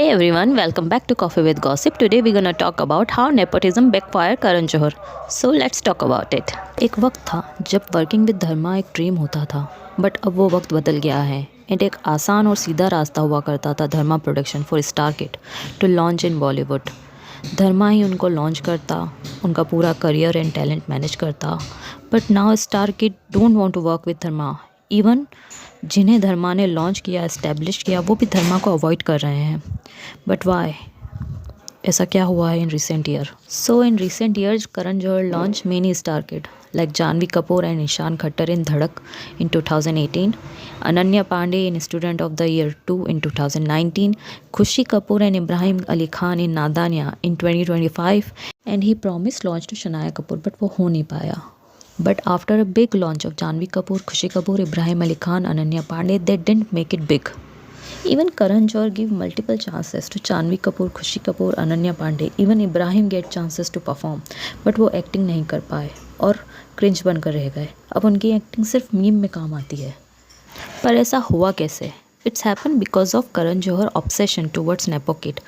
Hey everyone, welcome back to Coffee with Gossip. Today we're gonna talk about how nepotism backfired Karan Johar. So let's talk about it. एक वक्त था जब working with धर्मा एक dream होता था, but अब वो वक्त बदल गया है एंड एक आसान और सीधा रास्ता हुआ करता था Dharma production for star kid to launch in Bollywood. Dharma ही उनको लॉन्च करता, उनका पूरा करियर एंड टैलेंट मैनेज करता, but now star kid don't want to work with Dharma. Even जिन्हें धर्मा ने लॉन्च किया, एस्टेब्लिश किया, वो भी धर्मा को अवॉइड कर रहे हैं। But why? ऐसा क्या हुआ है in recent year? So in recent years Karan Johar launch many star kid like Janvi Kapoor and Ishan Khattar in Dhadak in 2018, Ananya Pandey in Student of the Year 2 in 2019, Khushi Kapoor and Ibrahim Ali Khan in Nadanya in 2025, and he promised launch to Shania Kapoor, but वो हो नहीं पाया. But after a big launch of Janvi Kapoor, Khushi Kapoor, Ibrahim Ali Khan, Ananya Pandey, they didn't make it big. Even Karan Johar give multiple chances to Janvi Kapoor, Khushi Kapoor, Ananya Pandey. Even Ibrahim get chances to perform, but वो acting नहीं कर पाए और cringe बनकर रह गए. अब उनकी एक्टिंग सिर्फ मीम में काम आती है. पर ऐसा हुआ कैसे? It's happen because of Karan Johar obsession towards nepo kid.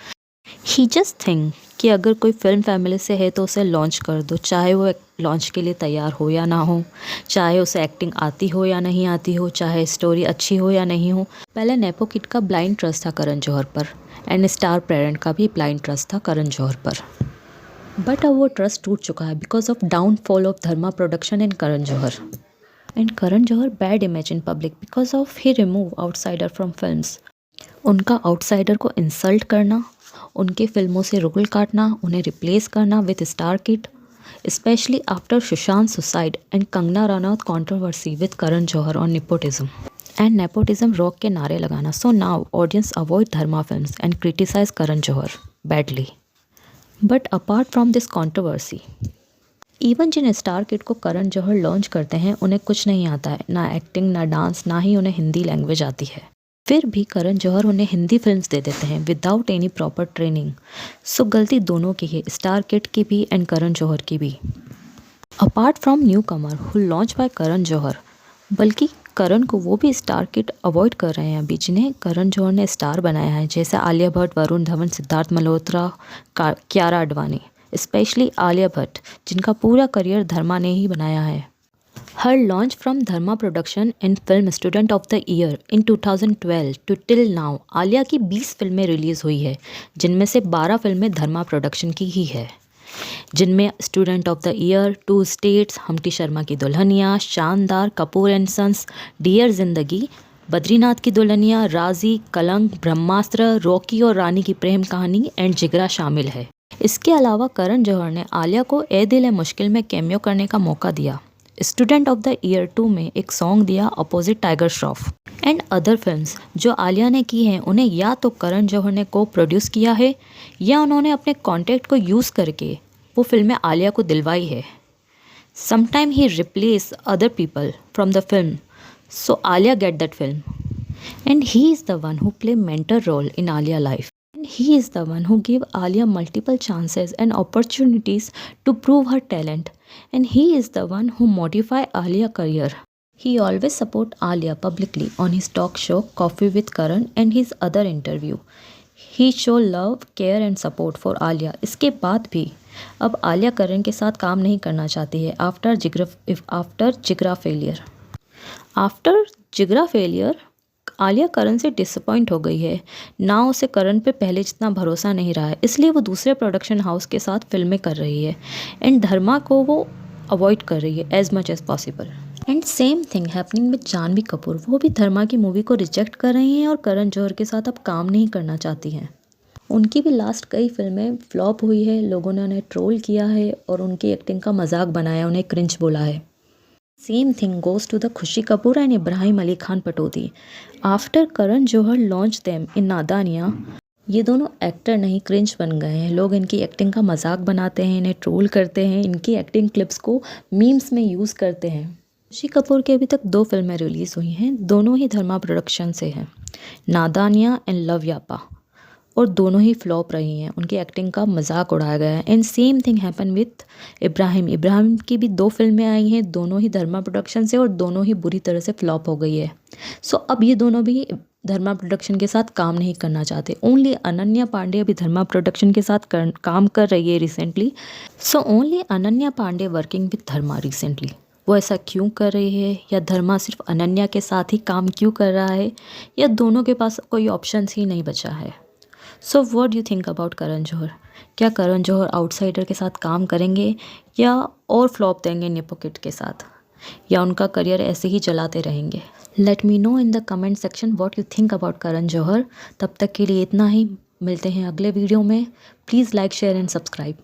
He just think कि अगर कोई फिल्म फैमिली से है तो उसे लॉन्च कर दो, चाहे वो लॉन्च के लिए तैयार हो या ना हो, चाहे उसे एक्टिंग आती हो या नहीं आती हो, चाहे स्टोरी अच्छी हो या नहीं हो. पहले नेपो किड का ब्लाइंड ट्रस्ट था करण जौहर पर, एंड स्टार पेरेंट का भी ब्लाइंड ट्रस्ट था करण जौहर पर. बट अब वो ट्रस्ट टूट चुका है because of downfall of Dharma production and Karan Johar. And Karan Johar bad image in public because of he remove outsider from films. उनका आउटसाइडर को इंसल्ट करना, उनकी फिल्मों से रुगल काटना, उन्हें रिप्लेस करना with star kid, especially after Sushant suicide and Kangana Ranaut controversy with Karan Johar on nepotism and nepotism rock के नारे लगाना. So now audience avoid Dharma films and criticise Karan Johar badly. But apart from this controversy, even जिन स्टार किड को Karan Johar launch करते हैं उन्हें कुछ नहीं आता है, ना एक्टिंग, ना डांस, ना ही उन्हें हिंदी लैंग्वेज आती है. फिर भी करण जौहर उन्हें हिंदी फिल्म्स दे देते हैं विदाउट एनी प्रॉपर ट्रेनिंग. सो गलती दोनों की है, स्टार किड की भी एंड करण जौहर की भी. Apart from newcomer who launch by Karan Johar, बल्कि करण को वो भी स्टार किड अवॉइड कर रहे हैं अभी जिन्हें करण जौहर ने स्टार बनाया है, जैसे आलिया भट्ट, वरुण धवन, सिद्धार्थ मल्होत्रा, कियारा आडवाणी. स्पेशली आलिया भट्ट जिनका पूरा करियर धर्मा ने ही बनाया है. Her launch from Dharma production in film student of the year in 2012 to till now Alia की 20 फिल्में रिलीज़ हुई है, जिनमें से 12 फिल्में धर्मा प्रोडक्शन की ही है, जिनमें student of the year, 2 states, हमटी Sharma की दुल्हनिया, शानदार, कपूर एंड सन्स, डियर जिंदगी, बद्रीनाथ की दुल्हनिया, राजी, कलंक, ब्रह्मास्त्र, रॉकी और रानी की प्रेम कहानी एंड जिगरा शामिल है. इसके अलावा करण जौहर ने आलिया को ए दिल है मुश्किल में कैमियो करने का मौका दिया. स्टूडेंट ऑफ द ईयर 2 में एक सॉन्ग दिया opposite tiger Shroff. And other films जो आलिया ने की हैं उन्हें या तो करण जौहर ने को प्रोड्यूस किया है या उन्होंने अपने कॉन्टैक्ट को यूज़ करके वो फिल्में आलिया को दिलवाई है. Sometime he replace other people from the film so Alia get that film. And he is the one who play mentor role in Alia life. He is the one who gave Alia multiple chances and opportunities to prove her talent, and he is the one who modify Alia's career. He always support Alia publicly on his talk show Coffee with Karan and his other interview. He show love, care and support for Alia. इसके बाद भी अब आलिया करण के साथ काम नहीं करना चाहती है आफ्टर जिगरा फेलियर. आलिया करण से डिसअपॉइंट हो गई है. ना उसे करण पे पहले जितना भरोसा नहीं रहा है, इसलिए वो दूसरे प्रोडक्शन हाउस के साथ फिल्में कर रही है एंड धर्मा को वो अवॉइड कर रही है as much as possible. And same thing happening with Janvi Kapoor. वो भी धर्मा की मूवी को रिजेक्ट कर रही हैं और करण जौहर के साथ अब काम नहीं करना चाहती हैं. उनकी भी लास्ट कई फिल्में फ्लॉप हुई है, लोगों ने उन्हें ट्रोल किया है और उनकी एक्टिंग का मजाक बनाया, उन्हें क्रिंज बोला है. Same thing goes to the Khushi Kapoor and Ibrahim Ali Khan Patodi. After Karan Johar launched them in Nadanya, ये दोनों एक्टर नहीं क्रिंज बन गए हैं. लोग इनकी एक्टिंग का मजाक बनाते हैं, इन्हें ट्रोल करते हैं, इनकी एक्टिंग क्लिप्स को मीम्स में यूज़ करते हैं. खुशी कपूर की अभी तक 2 फिल्में रिलीज़ हुई हैं, दोनों ही धर्मा प्रोडक्शन से हैं, नादानिया एंड लव यापा, और दोनों ही फ्लॉप रही हैं. उनकी एक्टिंग का मजाक उड़ाया गया है. And same thing happen with Ibrahim की भी 2 फिल्में आई हैं, दोनों ही धर्मा प्रोडक्शन से और दोनों ही बुरी तरह से फ्लॉप हो गई है. सो अब ये दोनों भी धर्मा प्रोडक्शन के साथ काम नहीं करना चाहते। ओनली अनन्या पांडे अभी धर्मा प्रोडक्शन के साथ काम कर रही है recently. So only Ananya Pandey working with Dharma recently. वो ऐसा क्यों कर रही है, या धर्मा सिर्फ अनन्या के साथ ही काम क्यों कर रहा है, या दोनों के पास कोई ऑप्शंस ही नहीं बचा है। So what do you think about Karan Johar? क्या करण जौहर आउटसाइडर के साथ काम करेंगे या और फ्लॉप देंगे नेपोकिड के साथ, या उनका करियर ऐसे ही चलाते रहेंगे? Let me know in the comment section what you think about Karan Johar. तब तक के लिए इतना ही, मिलते हैं अगले वीडियो में। Please like share and subscribe.